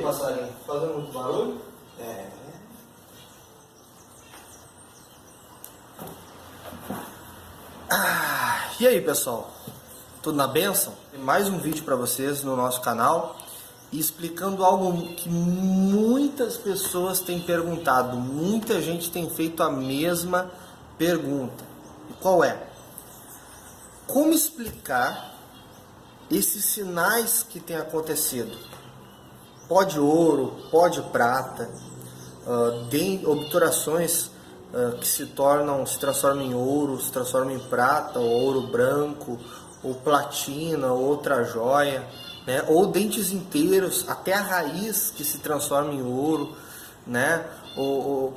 aí, passarinho? Fazendo muito barulho? É. E aí, pessoal? Tudo na bênção? Tem mais um vídeo para vocês no nosso canal e explicando algo que muitas pessoas têm perguntado. Muita gente tem feito a mesma pergunta. E qual é? Como explicar esses sinais que têm acontecido? Pó de ouro, pó de prata, obturações que se transformam em ouro, se transformam em prata, ou ouro branco, ou platina, ou outra joia, né? Ou dentes inteiros, até a raiz que se transforma em ouro, né? Ou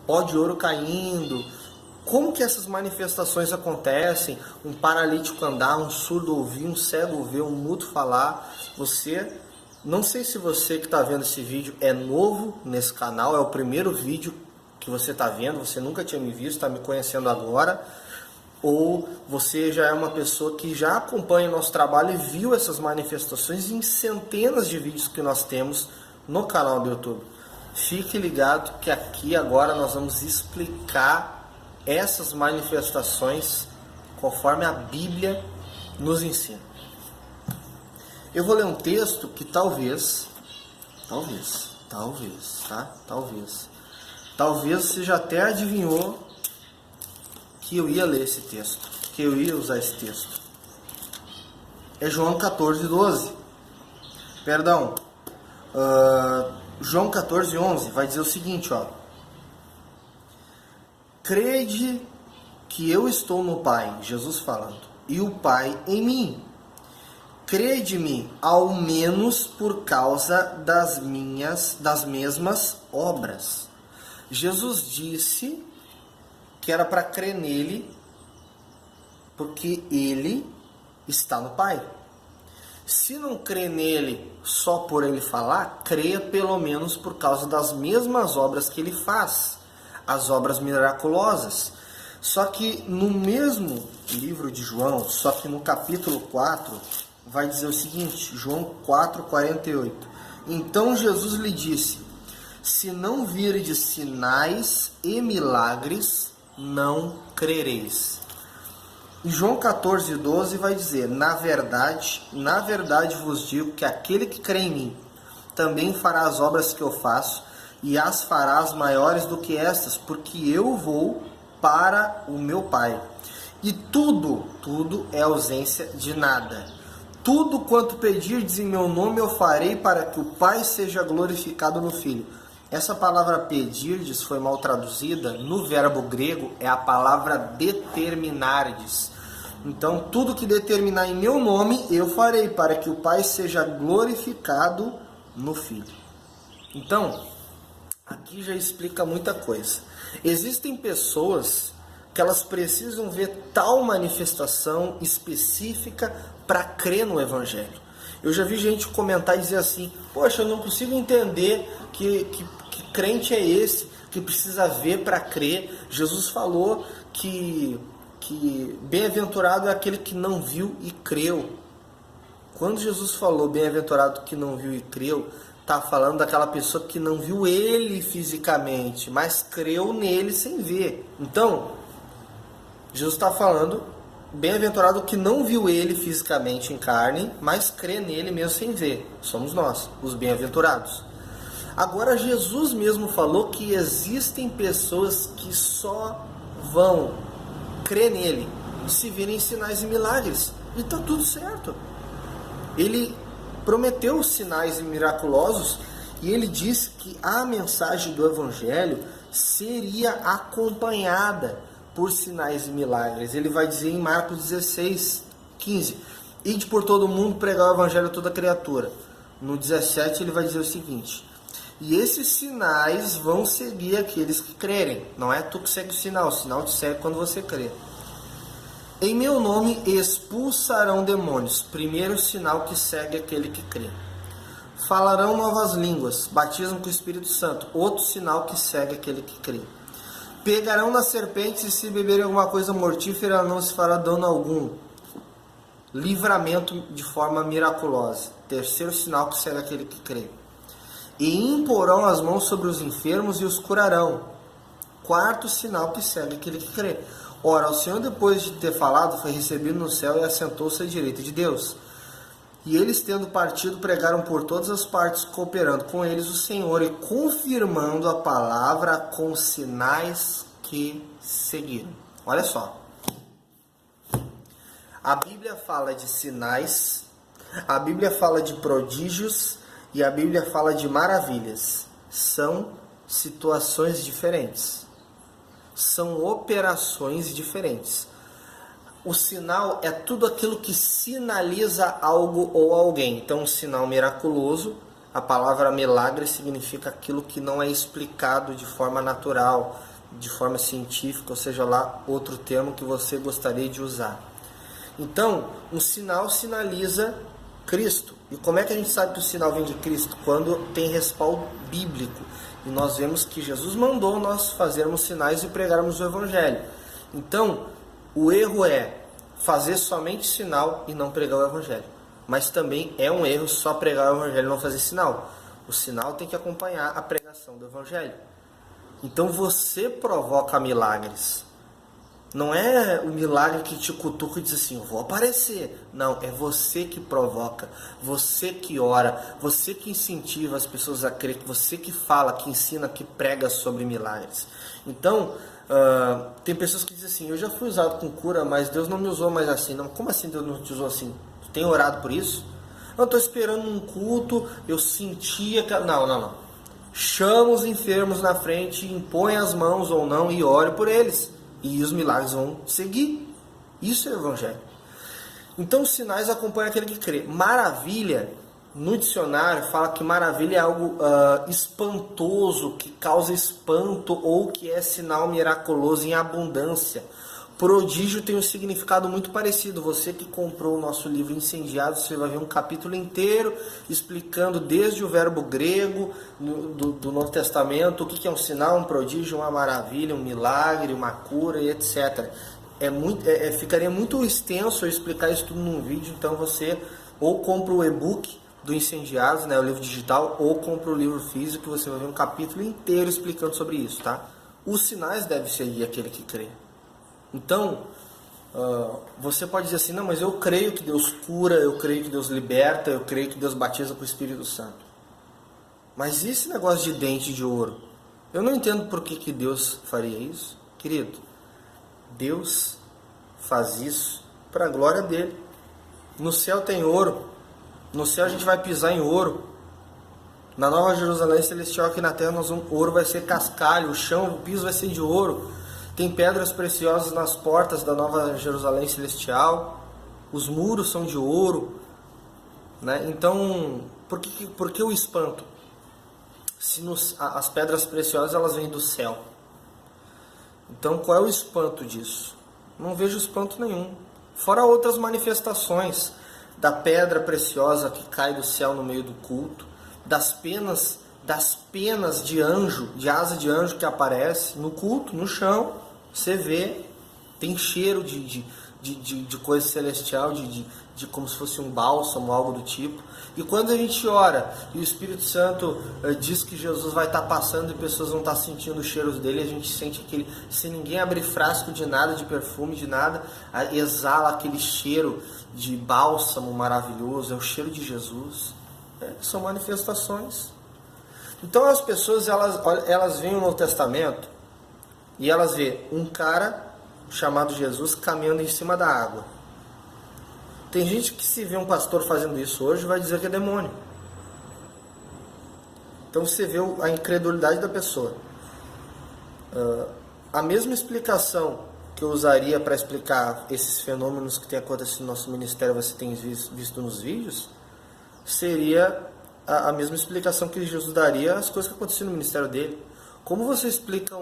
pó de ouro caindo. Como que essas manifestações acontecem? Um paralítico andar, um surdo ouvir, um cego ver, um mudo falar. Não sei se você que está vendo esse vídeo é novo nesse canal, é o primeiro vídeo que você está vendo, você nunca tinha me visto, está me conhecendo agora, ou você já é uma pessoa que já acompanha o nosso trabalho e viu essas manifestações em centenas de vídeos que nós temos no canal do YouTube. Fique ligado que aqui agora nós vamos explicar essas manifestações conforme a Bíblia nos ensina. Eu vou ler um texto que talvez você já até adivinhou que eu ia ler esse texto, que eu ia usar esse texto. É João 14:12. Perdão, João 14:11 vai dizer o seguinte, ó. Crede que eu estou no Pai, Jesus falando, e o Pai em mim. Crede-me, ao menos por causa das mesmas obras. Jesus disse que era para crer nele, porque ele está no Pai. Se não crê nele só por ele falar, creia pelo menos por causa das mesmas obras que ele faz, as obras miraculosas. Só que no mesmo livro de João, só que no capítulo 4, vai dizer o seguinte, João 4:48. Então Jesus lhe disse: se não virdes sinais e milagres, não crereis. E João 14:12 vai dizer: na verdade vos digo que aquele que crê em mim também fará as obras que eu faço, e as farás maiores do que estas, porque eu vou para o meu Pai. E tudo é ausência de nada. Tudo quanto pedirdes em meu nome eu farei, para que o Pai seja glorificado no Filho. Essa palavra pedirdes foi mal traduzida. No verbo grego é a palavra determinardes. Então, tudo que determinar em meu nome eu farei, para que o Pai seja glorificado no Filho. Então, aqui já explica muita coisa. Existem pessoas que elas precisam ver tal manifestação específica para crer no Evangelho. Eu já vi gente comentar e dizer assim: poxa, eu não consigo entender que crente é esse que precisa ver para crer. Jesus falou que bem-aventurado é aquele que não viu e creu. Quando Jesus falou bem-aventurado que não viu e creu, está falando daquela pessoa que não viu ele fisicamente, mas creu nele sem ver. Então, Jesus está falando bem-aventurado que não viu ele fisicamente em carne, mas crê nele mesmo sem ver. Somos nós, os bem-aventurados. Agora, Jesus mesmo falou que existem pessoas que só vão crer nele se virem sinais e milagres. E está tudo certo. Ele prometeu sinais miraculosos e ele disse que a mensagem do Evangelho seria acompanhada por sinais e milagres. Ele vai dizer em Marcos 16:15: ide por todo mundo pregar o Evangelho a toda criatura. No 17 ele vai dizer o seguinte: e esses sinais vão seguir aqueles que crerem. Não é tu que segue o sinal te segue quando você crê. Em meu nome expulsarão demônios. Primeiro sinal que segue aquele que crê. Falarão novas línguas. Batismo com o Espírito Santo. Outro sinal que segue aquele que crê. Pegarão nas serpentes e se beberem alguma coisa mortífera não se fará dano algum. Livramento de forma miraculosa. Terceiro sinal que segue aquele que crê. e imporão as mãos sobre os enfermos e os curarão. Quarto sinal que segue aquele que crê. Ora, o Senhor, depois de ter falado, foi recebido no céu e assentou-se à direita de Deus. E eles, tendo partido, pregaram por todas as partes, cooperando com eles o Senhor e confirmando a palavra com sinais que seguiram. Olha só. A Bíblia fala de sinais, a Bíblia fala de prodígios e a Bíblia fala de maravilhas. São situações diferentes. São operações diferentes. O sinal é tudo aquilo que sinaliza algo ou alguém. Então, um sinal miraculoso, a palavra milagre significa aquilo que não é explicado de forma natural, de forma científica, ou seja lá, outro termo que você gostaria de usar. Então, um sinal sinaliza Cristo. E como é que a gente sabe que o sinal vem de Cristo? Quando tem respaldo bíblico. E nós vemos que Jesus mandou nós fazermos sinais e pregarmos o Evangelho. Então, o erro é fazer somente sinal e não pregar o Evangelho. Mas também é um erro só pregar o Evangelho e não fazer sinal. O sinal tem que acompanhar a pregação do Evangelho. Então você provoca milagres. Não é o milagre que te cutuca e diz assim, eu vou aparecer. Não, é você que provoca, você que ora, você que incentiva as pessoas a crer, você que fala, que ensina, que prega sobre milagres. Então, tem pessoas que dizem assim, eu já fui usado com cura, mas Deus não me usou mais assim. Não, como assim Deus não te usou assim? Tu tem orado por isso? Eu estou esperando um culto, eu sentia que... Não. Chama os enfermos na frente, impõe as mãos ou não e ore por eles. E os milagres vão seguir. Isso é o Evangelho. Então os sinais acompanham aquele que crê. Maravilha, no dicionário, fala que maravilha é algo espantoso, que causa espanto ou que é sinal miraculoso em abundância. Prodígio tem um significado muito parecido. Você que comprou o nosso livro Incendiado, você vai ver um capítulo inteiro explicando desde o verbo grego do Novo Testamento, o que é um sinal, um prodígio, uma maravilha, um milagre, uma cura e etc. Ficaria muito extenso eu explicar isso tudo num vídeo, então você ou compra o e-book do Incendiados, né, o livro digital, ou compra o livro físico, que você vai ver um capítulo inteiro explicando sobre isso, tá? Os sinais devem seguir aquele que crê. Então, você pode dizer assim, não, mas eu creio que Deus cura, eu creio que Deus liberta, eu creio que Deus batiza com o Espírito Santo. Mas e esse negócio de dente de ouro? Eu não entendo por que Deus faria isso. Querido, Deus faz isso para a glória dele. No céu tem ouro, no céu a gente vai pisar em ouro. Na Nova Jerusalém Celestial aqui na terra, o ouro vai ser cascalho, o chão, o piso vai ser de ouro. Tem pedras preciosas nas portas da Nova Jerusalém Celestial. Os muros são de ouro, né? Então, por que o espanto? Se as pedras preciosas elas vêm do céu. Então, qual é o espanto disso? Não vejo espanto nenhum. Fora outras manifestações da pedra preciosa que cai do céu no meio do culto, das penas de anjo, de asa de anjo que aparece no culto, no chão. Você vê, tem cheiro de coisa celestial, de como se fosse um bálsamo, algo do tipo. E quando a gente ora e o Espírito Santo diz que Jesus vai estar passando e pessoas vão estar sentindo os cheiros dele, a gente sente aquele, se ninguém abrir frasco de nada, de perfume, de nada, exala aquele cheiro de bálsamo maravilhoso, é o cheiro de Jesus. São manifestações. Então as pessoas elas veem o Novo Testamento e elas veem um cara chamado Jesus caminhando em cima da água. Tem gente que se vê um pastor fazendo isso hoje vai dizer que é demônio. Então você vê a incredulidade da pessoa. A mesma explicação que eu usaria para explicar esses fenômenos que têm acontecido no nosso ministério, você tem visto nos vídeos, seria a mesma explicação que Jesus daria às coisas que aconteciam no ministério dele. Como você explica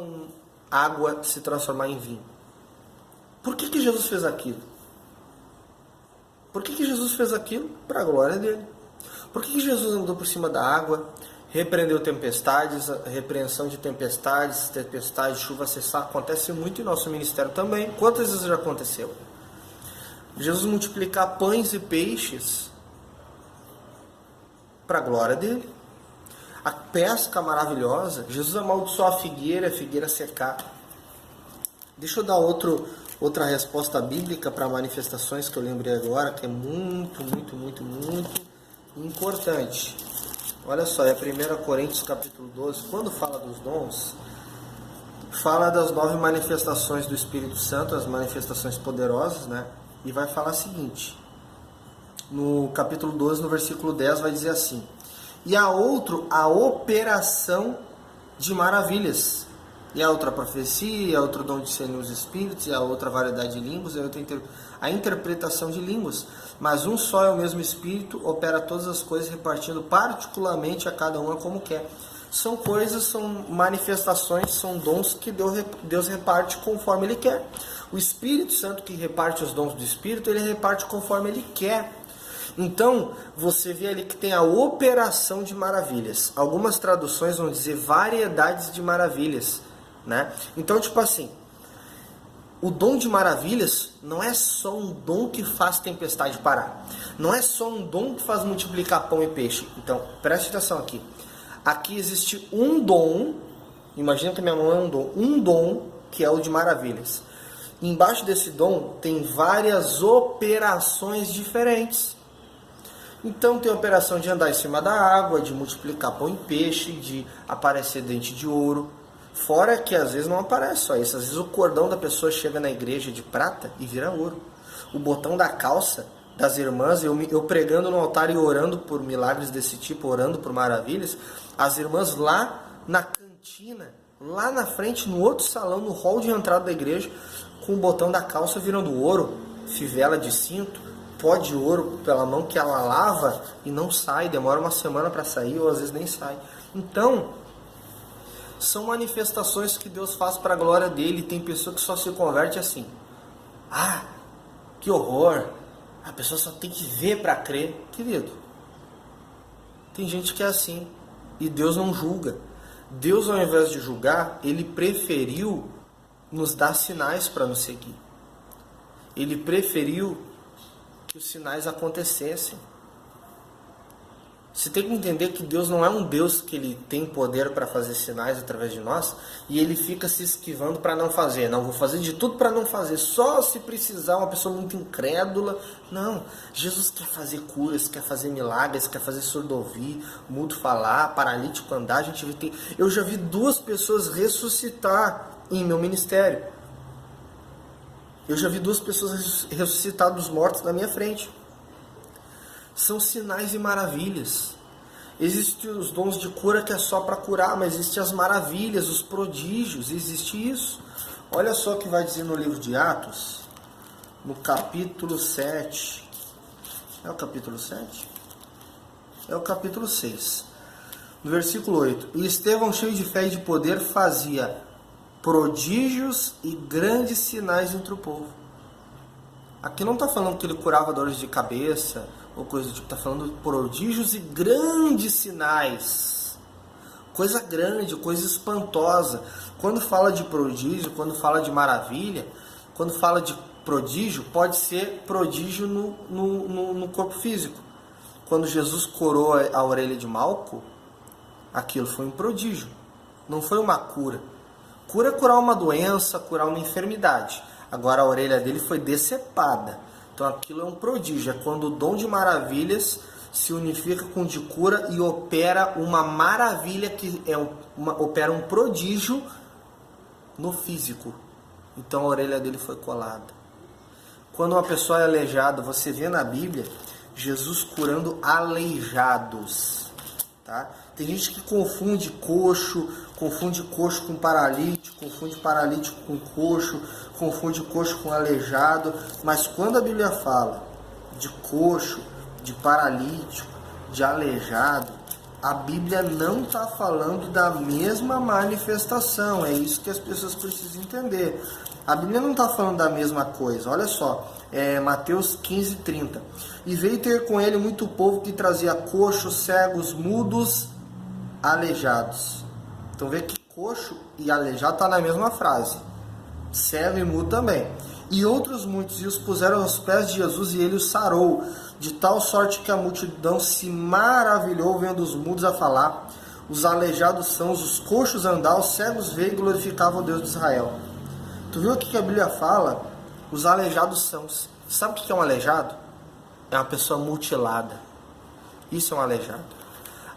água se transformar em vinho? Por que Jesus fez aquilo? Por que Jesus fez aquilo? Para a glória dele. Por que Jesus andou por cima da água, repreendeu tempestades, a repreensão de tempestades, chuva cessar? Acontece muito em nosso ministério também. Quantas vezes já aconteceu? Jesus multiplicar pães e peixes para a glória dele. a pesca maravilhosa, Jesus amaldiçoou a figueira secar. Deixa eu dar outra resposta bíblica para manifestações que eu lembrei agora, que é muito importante. Olha só, é 1 Coríntios capítulo 12, quando fala dos dons, fala das 9 manifestações do Espírito Santo, as manifestações poderosas, né? E vai falar o seguinte, no capítulo 12, no versículo 10, vai dizer assim: e a outro, a operação de maravilhas, e a outra a profecia, e a outro dom de discernir os espíritos, e a outra variedade de línguas, e a outra a interpretação de línguas. Mas um só é o mesmo Espírito, opera todas as coisas, repartindo particularmente a cada uma como quer. São coisas, são manifestações, são dons que Deus reparte conforme Ele quer. O Espírito Santo, que reparte os dons do Espírito, Ele reparte conforme Ele quer. Então, você vê ali que tem a operação de maravilhas. Algumas traduções vão dizer variedades de maravilhas, né? Então, tipo assim, o dom de maravilhas não é só um dom que faz tempestade parar. Não é só um dom que faz multiplicar pão e peixe. Então, preste atenção aqui. Aqui existe um dom, imagina que minha mão é um dom que é o de maravilhas. Embaixo desse dom tem várias operações diferentes. Então tem a operação de andar em cima da água, de multiplicar pão e peixe, de aparecer dente de ouro. Fora que às vezes não aparece só isso. Às vezes o cordão da pessoa chega na igreja de prata e vira ouro. O botão da calça das irmãs, eu pregando no altar e orando por milagres desse tipo, orando por maravilhas, as irmãs lá na cantina, lá na frente, no outro salão, no hall de entrada da igreja, com o botão da calça virando ouro, fivela de cinto, pó de ouro pela mão que ela lava e não sai, demora uma semana para sair ou às vezes nem sai. Então, são manifestações que Deus faz para a glória dele. Tem pessoa que só se converte assim. Ah, que horror! A pessoa só tem que ver para crer. Querido, tem gente que é assim. E Deus não julga. Deus, ao invés de julgar, Ele preferiu nos dar sinais para nos seguir. Ele preferiu que os sinais acontecessem. Você tem que entender que Deus não é um Deus que Ele tem poder para fazer sinais através de nós e Ele fica se esquivando para não fazer. Não, vou fazer de tudo para não fazer, só se precisar, uma pessoa muito incrédula. Não, Jesus quer fazer curas, quer fazer milagres, quer fazer surdo ouvir, mudo falar, paralítico andar. Eu já vi 2 pessoas ressuscitar em meu ministério. Eu já vi 2 pessoas ressuscitar dos mortos na minha frente. São sinais e maravilhas. Existem os dons de cura que é só para curar, mas existem as maravilhas, os prodígios, existe isso. Olha só o que vai dizer no livro de Atos, no capítulo 7. É o capítulo 7? É o capítulo 6. No versículo 8. E Estevão, cheio de fé e de poder, fazia prodígios e grandes sinais entre o povo. Aqui não está falando que ele curava dores de cabeça ou coisa do tipo, está falando de prodígios e grandes sinais. Coisa grande, coisa espantosa. Quando fala de prodígio, quando fala de maravilha, quando fala de prodígio, pode ser prodígio no corpo físico. Quando Jesus curou a orelha de Malco, aquilo foi um prodígio, não foi uma cura. Cura é curar uma doença, curar uma enfermidade. Agora a orelha dele foi decepada. Então aquilo é um prodígio. É quando o dom de maravilhas se unifica com o de cura e opera uma maravilha que opera um prodígio no físico. Então a orelha dele foi colada. Quando uma pessoa é aleijada, você vê na Bíblia Jesus curando aleijados. Tá? Tem gente que confunde coxo com paralítico, confunde paralítico com coxo, confunde coxo com aleijado. Mas quando a Bíblia fala de coxo, de paralítico, de aleijado, a Bíblia não está falando da mesma manifestação. É isso que as pessoas precisam entender. A Bíblia não está falando da mesma coisa. Olha só, Mateus 15:30. E veio ter com ele muito povo que trazia coxos, cegos, mudos, aleijados. Então vê que coxo e aleijado está na mesma frase. Cego e mudo também. E outros muitos, e os puseram aos pés de Jesus, e ele os sarou, de tal sorte que a multidão se maravilhou vendo os mudos a falar, os aleijados são, os coxos andar, os cegos ver e glorificavam o Deus de Israel. Tu viu o que a Bíblia fala? Os aleijados são. Sabe o que é um aleijado? É uma pessoa mutilada. Isso é um aleijado.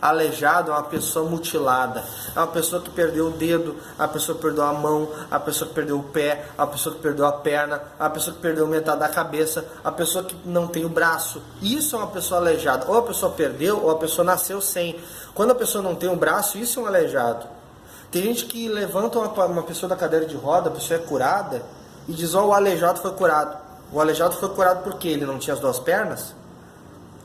Aleijado é uma pessoa mutilada, é uma pessoa que perdeu o dedo, a pessoa que perdeu a mão, a pessoa que perdeu o pé, a pessoa que perdeu a perna, a pessoa que perdeu metade da cabeça, a pessoa que não tem o braço. Isso é uma pessoa aleijada. Ou a pessoa perdeu, ou a pessoa nasceu sem. Quando a pessoa não tem o braço, isso é um aleijado. Tem gente que levanta uma pessoa da cadeira de roda, a pessoa é curada, e diz, o aleijado foi curado. O aleijado foi curado porque ele não tinha as duas pernas?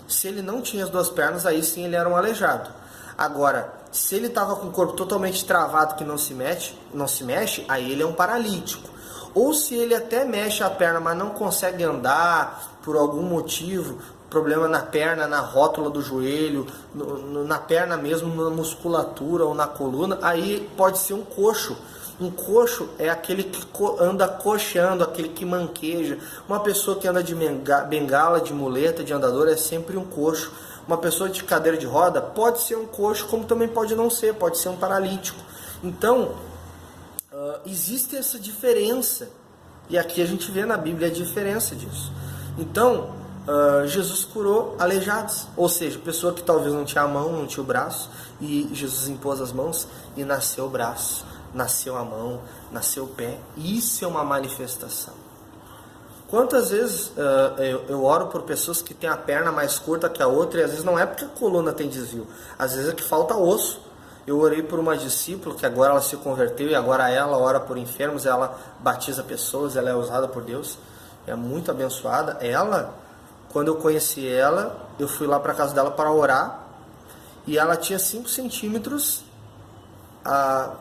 Se ele não tinha as duas pernas, aí sim ele era um aleijado. Agora, se ele estava com o corpo totalmente travado que não se mexe, aí ele é um paralítico. Ou se ele até mexe a perna, mas não consegue andar por algum motivo, problema na perna, na rótula do joelho, na perna mesmo, na musculatura ou na coluna, aí pode ser um coxo. Um coxo é aquele que anda coxeando, aquele que manqueja. Uma pessoa que anda de bengala, de muleta, de andador, é sempre um coxo. Uma pessoa de cadeira de roda pode ser um coxo, como também pode não ser, pode ser um paralítico. Então, existe essa diferença. E aqui a gente vê na Bíblia a diferença disso. Então, Jesus curou aleijados. Ou seja, pessoa que talvez não tinha a mão, não tinha o braço, e Jesus impôs as mãos e nasceu o braço. Nasceu a mão, nasceu o pé. Isso é uma manifestação. Quantas vezes eu oro por pessoas que têm a perna mais curta que a outra, e às vezes não é porque a coluna tem desvio, às vezes é que falta osso. Eu orei por uma discípula que agora ela se converteu, e agora ela ora por enfermos, ela batiza pessoas, ela é usada por Deus, é muito abençoada. Ela, quando eu conheci ela, eu fui lá para a casa dela para orar, e ela tinha 5 centímetros,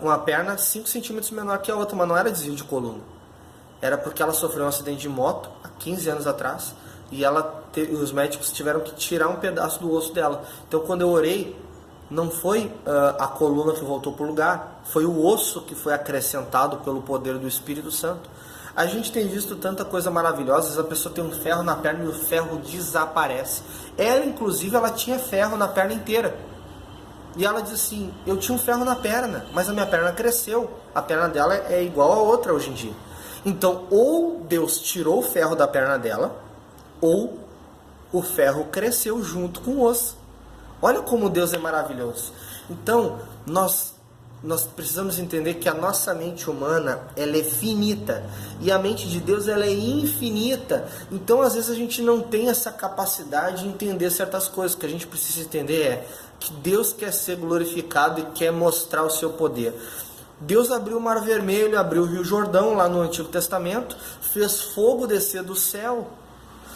uma perna 5 centímetros menor que a outra, mas não era desvio de coluna. Era porque ela sofreu um acidente de moto há 15 anos atrás, e os médicos tiveram que tirar um pedaço do osso dela. Então quando eu orei, não foi a coluna que voltou para o lugar, foi o osso que foi acrescentado pelo poder do Espírito Santo. A gente tem visto tanta coisa maravilhosa. Às vezes a pessoa tem um ferro na perna e o ferro desaparece. Ela, inclusive, ela tinha ferro na perna inteira. E ela diz assim, eu tinha um ferro na perna, mas a minha perna cresceu. A perna dela é igual a outra hoje em dia. Então, ou Deus tirou o ferro da perna dela, ou o ferro cresceu junto com o osso. Olha como Deus é maravilhoso. Então, nós precisamos entender que a nossa mente humana, ela é finita. E a mente de Deus, ela é infinita. Então, às vezes, a gente não tem essa capacidade de entender certas coisas. O que a gente precisa entender é que Deus quer ser glorificado e quer mostrar o seu poder. Deus abriu o Mar Vermelho, abriu o Rio Jordão lá no Antigo Testamento, fez fogo descer do céu,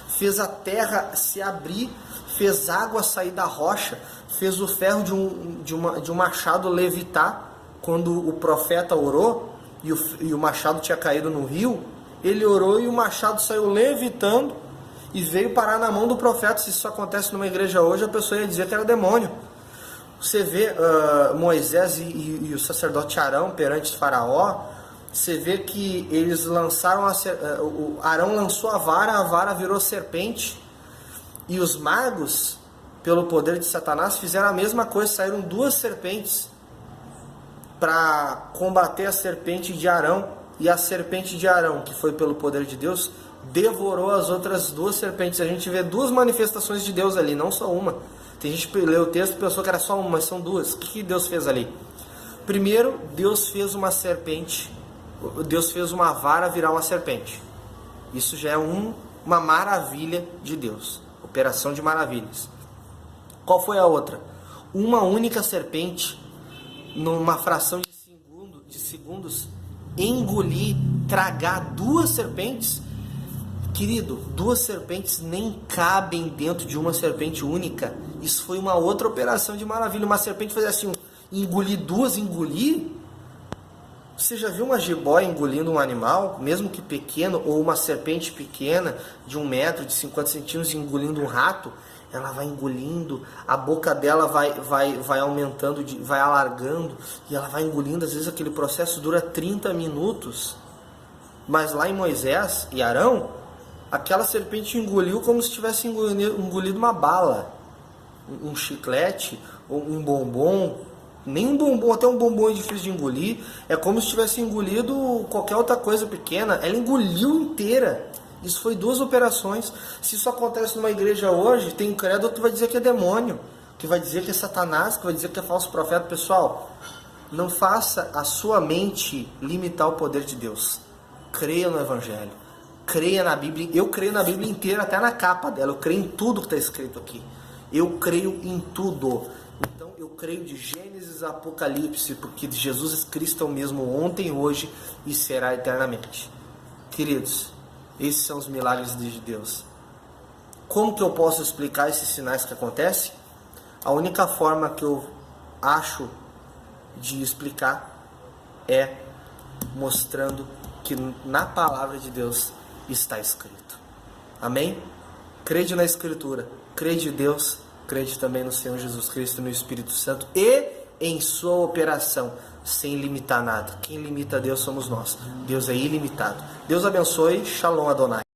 fez a terra se abrir, fez água sair da rocha, fez o ferro de um machado levitar. Quando o profeta orou e o machado tinha caído no rio, ele orou e o machado saiu levitando e veio parar na mão do profeta. Se isso acontece numa igreja hoje, a pessoa ia dizer que era demônio. Você vê Moisés e o sacerdote Arão perante Faraó, você vê que eles lançaram Arão lançou a vara virou serpente, e os magos, pelo poder de Satanás, fizeram a mesma coisa, saíram 2 serpentes para combater a serpente de Arão, e a serpente de Arão, que foi pelo poder de Deus, devorou as outras 2 serpentes. A gente vê 2 manifestações de Deus ali, não só uma. Tem gente que leu o texto e pensou que era só uma, mas são 2. O que Deus fez ali? Primeiro, Deus fez uma serpente, Deus fez uma vara virar uma serpente. Isso já é uma maravilha de Deus, operação de maravilhas. Qual foi a outra? Uma única serpente, numa fração de segundos, engolir, tragar 2 serpentes. Querido, 2 serpentes nem cabem dentro de uma serpente única. Isso foi uma outra operação de maravilha. Uma serpente fazer assim, engolir 2, engolir? Você já viu uma jiboia engolindo um animal, mesmo que pequeno, ou uma serpente pequena, de 1 metro, de 50 centímetros, engolindo um rato? Ela vai engolindo, a boca dela vai aumentando, vai alargando, e ela vai engolindo. Às vezes aquele processo dura 30 minutos. Mas lá em Moisés e Arão, aquela serpente engoliu como se tivesse engolido uma bala, um chiclete, um bombom, Nem um bombom, até um bombom é difícil de engolir. É como se tivesse engolido qualquer outra coisa pequena. Ela engoliu inteira. Isso foi 2 operações. Se isso acontece numa igreja hoje, tem incrédulo que vai dizer que é demônio, que vai dizer que é Satanás, que vai dizer que é falso profeta. Pessoal, não faça a sua mente limitar o poder de Deus. Creia no Evangelho. Creia na Bíblia. Eu creio na Bíblia inteira, até na capa dela. Eu creio em tudo que está escrito aqui. Eu creio em tudo. Então eu creio de Gênesis a Apocalipse, porque Jesus Cristo é o mesmo ontem, hoje e será eternamente. Queridos, esses são os milagres de Deus. Como que eu posso explicar esses sinais que acontecem? A única forma que eu acho de explicar é mostrando que na palavra de Deus está escrito. Amém? Crede na Escritura, crede em Deus, crede também no Senhor Jesus Cristo, no Espírito Santo e em sua operação, sem limitar nada. Quem limita Deus somos nós. Deus é ilimitado. Deus abençoe. Shalom Adonai.